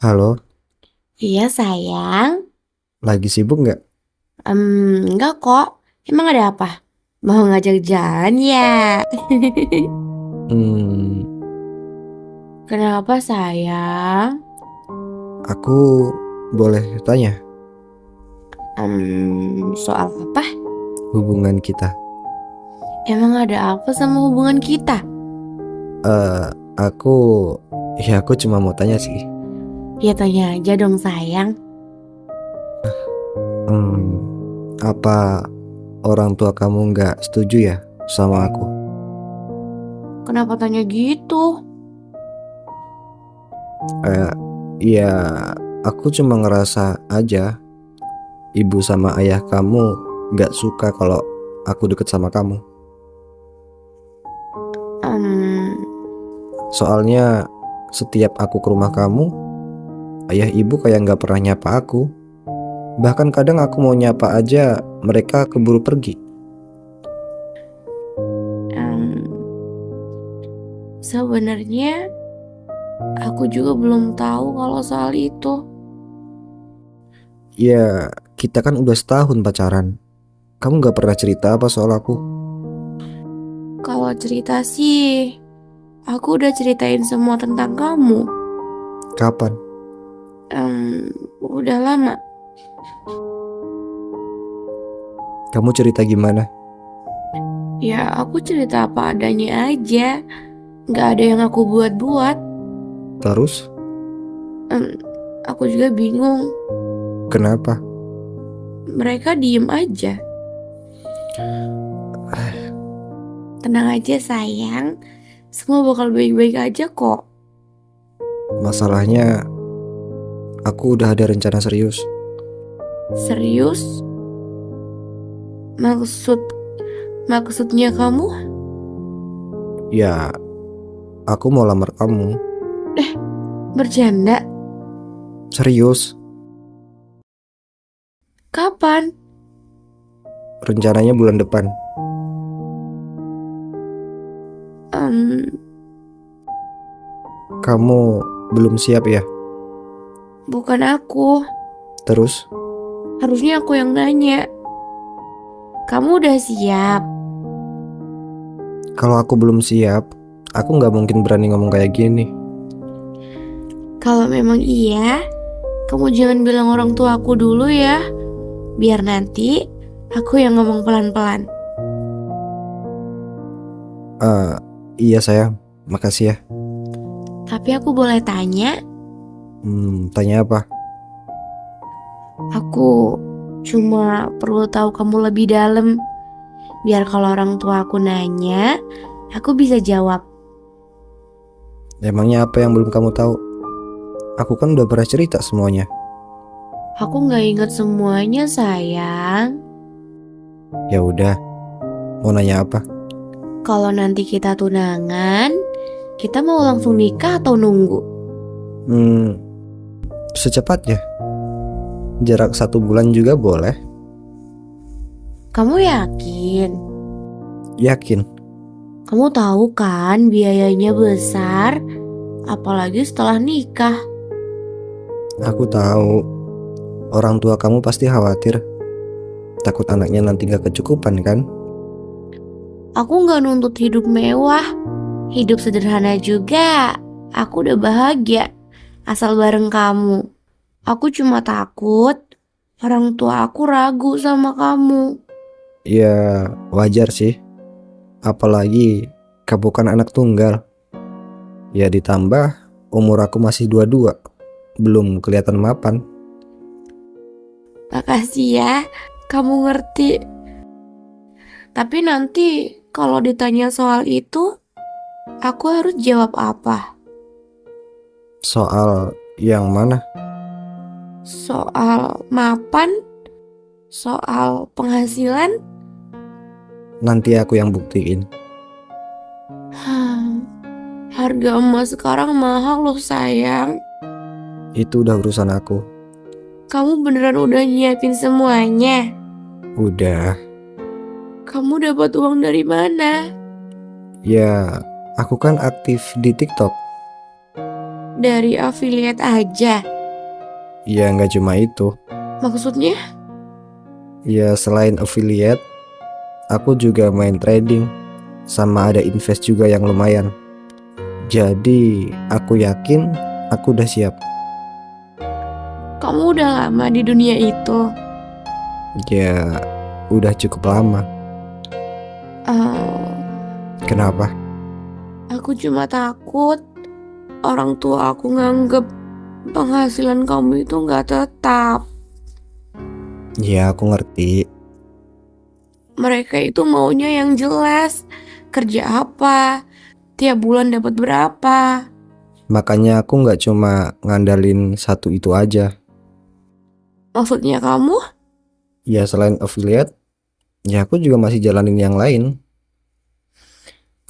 Halo, Iya sayang. lagi sibuk nggak? Enggak kok. Emang ada apa? Mau ngajak jalan ya? Hmm, Kenapa sayang? aku boleh tanya Soal apa? hubungan kita. Emang ada apa sama hubungan kita? Eh, aku, aku cuma mau tanya sih. Ya tanya aja dong sayang. Hmm, apa orang tua kamu nggak setuju ya sama aku? Kenapa tanya gitu? Eh, ya, aku cuma ngerasa aja ibu sama ayah kamu nggak suka kalau aku deket sama kamu. Em, Soalnya setiap aku ke rumah kamu, ayah ibu kayak nggak pernah nyapa aku. Bahkan kadang aku mau nyapa aja, mereka keburu pergi. em, Sebenarnya aku juga belum tahu kalau soal itu. Ya, kita kan udah setahun pacaran. Kamu gak pernah cerita apa soal aku? Kalau cerita sih, aku udah ceritain semua tentang kamu. Kapan? Udah lama. Kamu cerita gimana? Ya, aku cerita apa adanya aja. Nggak ada yang aku buat-buat. Terus, Em, aku juga bingung. kenapa? Mereka diem aja. Tenang aja sayang. Semua bakal baik-baik aja kok. Masalahnya, aku udah ada rencana serius. Serius? Maksud maksudnya kamu? Ya, aku mau lamar kamu. Eh, bercanda? Serius, Kapan? rencananya bulan depan. Em, Kamu belum siap ya? bukan aku. Terus, Harusnya aku yang nanya. Kamu udah siap? kalau aku belum siap, aku gak mungkin berani ngomong kayak gini. Kalau memang iya, kamu jangan bilang orang tua aku dulu ya. Biar nanti aku yang ngomong pelan-pelan. Eh, iya sayang, makasih ya. Tapi aku boleh tanya, Tanya apa? aku cuma perlu tahu kamu lebih dalam. Biar kalau orang tua aku nanya, aku bisa jawab. Emangnya apa yang belum kamu tahu? Aku kan udah pernah cerita semuanya. Aku nggak inget semuanya sayang. Ya udah, mau nanya apa? Kalau nanti kita tunangan, kita mau langsung nikah atau nunggu? Hmm, Secepatnya. Jarak 1 bulan juga boleh. Kamu yakin? Yakin? Kamu tahu kan biayanya besar, apalagi setelah nikah. Aku tahu. Orang tua kamu pasti khawatir. Takut anaknya nanti gak kecukupan kan? Aku nggak nuntut hidup mewah, hidup sederhana juga. Aku udah bahagia, asal bareng kamu. Aku cuma takut orang tua aku ragu sama kamu. Ya wajar sih. Apalagi kamu kan anak tunggal. Ya ditambah umur aku masih 22. Belum kelihatan mapan. Makasih ya, kamu ngerti. Tapi nanti kalau ditanya soal itu, aku harus jawab apa? Soal yang mana? Soal mapan? Soal penghasilan? Nanti aku yang buktiin. Hmm, harga emas sekarang mahal loh sayang. Itu udah urusan aku. Kamu beneran udah nyiapin semuanya? Udah. Kamu dapat uang dari mana? Ya, aku kan aktif di TikTok. Dari affiliate aja? Ya nggak cuma itu. Maksudnya? Ya selain affiliate, aku juga main trading. Sama ada invest juga yang lumayan. Jadi aku yakin aku udah siap. Kamu udah lama di dunia itu? Ya udah cukup lama. Eh, Kenapa? aku cuma takut orang tua aku nganggep penghasilan kamu itu nggak tetap. Ya aku ngerti. Mereka itu maunya yang jelas. Kerja apa? Tiap bulan dapat berapa? Makanya aku nggak cuma ngandalin satu itu aja. Maksudnya kamu? Ya selain affiliate, ya aku juga masih jalanin yang lain.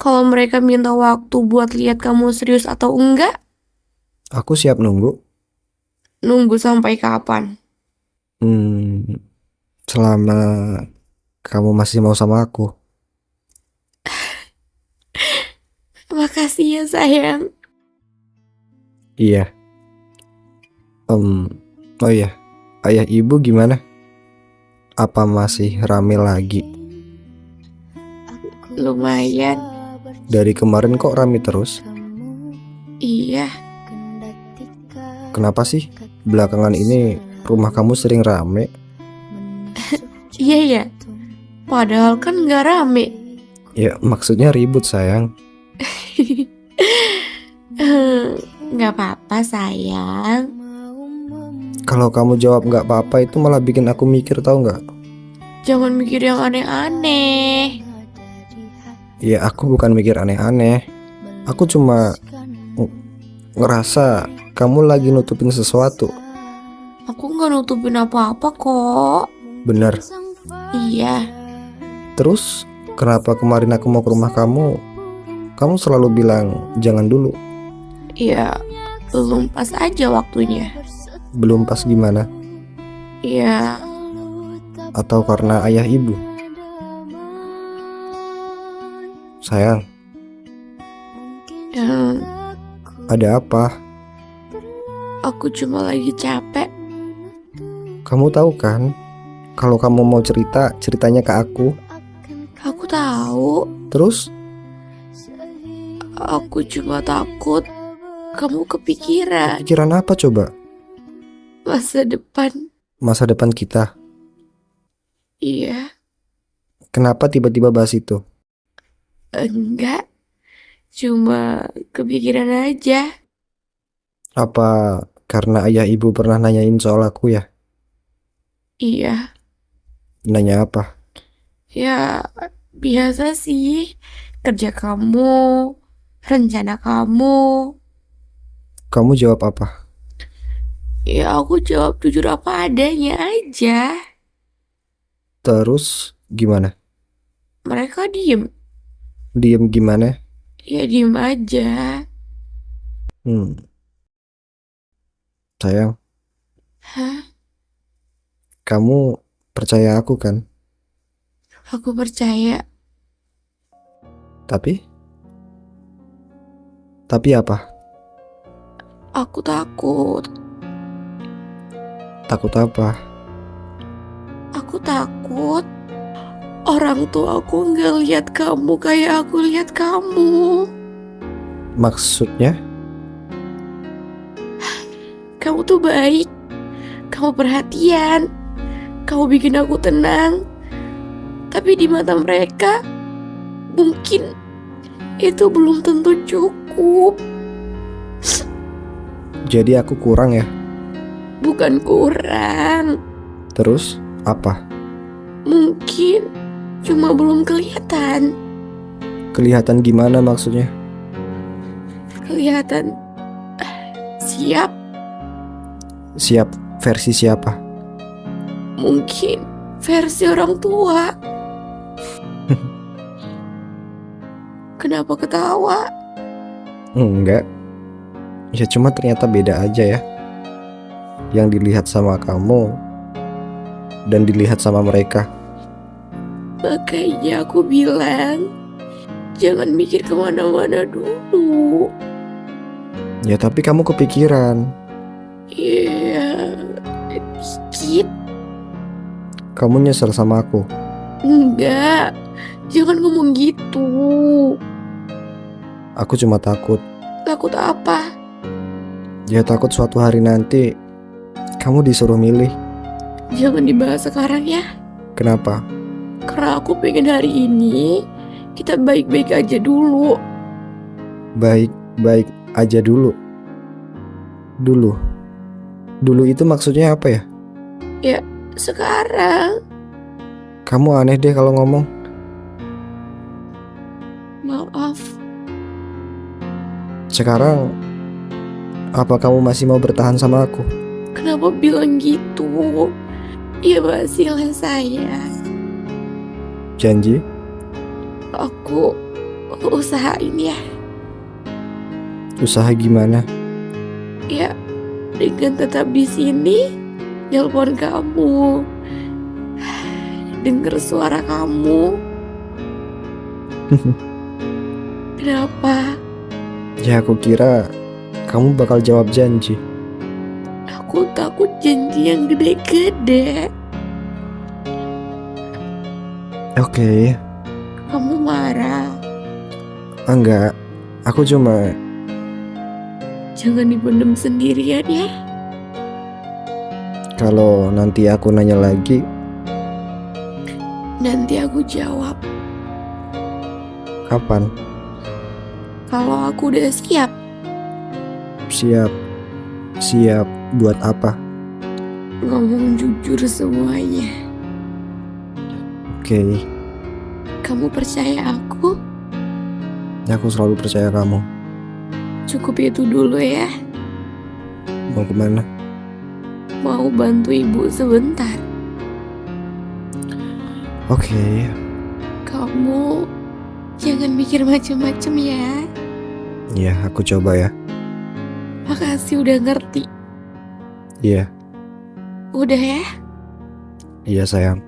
Kalau mereka minta waktu buat lihat kamu serius atau enggak, Aku siap nunggu. nunggu sampai kapan? Selama kamu masih mau sama aku. Makasih ya sayang. Iya. Oh iya, ayah ibu gimana? Apa masih rame lagi? Lumayan. Dari kemarin kok rame terus? Iya. Kenapa sih belakangan ini rumah kamu sering rame? Iya ya. Padahal kan nggak rame. Ya maksudnya ribut sayang. Nggak apa-apa sayang. Kalau kamu jawab nggak apa-apa itu malah bikin aku mikir, tahu nggak? Jangan mikir yang aneh-aneh. Ya aku bukan mikir aneh-aneh. Aku cuma ngerasa kamu lagi nutupin sesuatu. Aku nggak nutupin apa-apa kok. Bener. Iya. Terus kenapa kemarin aku mau ke rumah kamu selalu bilang jangan dulu? Ya, belum pas aja waktunya. Belum pas gimana? Ya, Atau karena ayah ibu? Sayang, ada apa? aku cuma lagi capek. Kamu tahu kan, kalau kamu mau cerita, ceritanya ke aku. Aku tahu. Terus, Aku cuma takut kamu kepikiran pikiran apa coba? masa depan. Masa depan kita. Iya, Kenapa tiba-tiba bahas itu? enggak. Cuma kepikiran aja. Apa karena ayah ibu pernah nanyain soal aku ya? Iya, Nanya apa? ya biasa sih. Kerja kamu, rencana kamu. Kamu jawab apa? Ya aku jawab jujur apa adanya aja. Terus gimana? Mereka diem. Diem gimana? Ya diem aja. Sayang, Hah? kamu percaya aku kan? Aku percaya. Tapi apa? Aku takut. Takut apa? Aku takut orang tua aku nggak lihat kamu kayak aku lihat kamu. Maksudnya? Kamu tuh baik. Kamu perhatian. Kamu bikin aku tenang. Tapi di mata mereka, mungkin itu belum tentu cukup. Jadi aku kurang ya? Bukan kurang. Terus apa? Mungkin cuma belum kelihatan. Kelihatan gimana maksudnya? Kelihatan siap. Siap versi siapa? Mungkin versi orang tua. Kenapa ketawa? Enggak. Ya cuma ternyata beda aja ya. Yang dilihat sama kamu dan dilihat sama mereka. Makanya aku bilang jangan mikir kemana-mana dulu. Ya tapi kamu kepikiran. Iya, dikit. Kamu nyesel sama aku. Enggak, jangan ngomong gitu. Aku cuma takut. Takut apa? Ya takut suatu hari nanti kamu disuruh milih. Jangan dibahas sekarang ya. Kenapa? Karena aku pengen hari ini kita baik-baik aja dulu. Baik-baik aja dulu. Dulu itu maksudnya apa ya? Ya, sekarang. Kamu aneh deh kalau ngomong. Maaf. Sekarang apa kamu masih mau bertahan sama aku? Kenapa bilang gitu? Ya basilah saya. Janji? Aku usahain ya. Usaha gimana? Ya, dengan tetap di sini, nelpon kamu, denger suara kamu. Kenapa? Ya aku kira kamu bakal jawab janji. Aku takut janji yang gede-gede. Oke. Kamu marah. Enggak. Aku cuma Jangan dipendam sendirian ya. kalau nanti aku nanya lagi, Nanti aku jawab kapan? kalau aku udah siap. Siap buat apa? Ngomong jujur semuanya. Oke. Kamu percaya aku? Aku selalu percaya kamu. Cukup itu dulu ya. Mau kemana? Mau bantu ibu sebentar. Oke. Kamu jangan mikir macam-macam ya. Ya aku coba ya. Makasih udah ngerti. Iya. Udah ya. Iya sayang.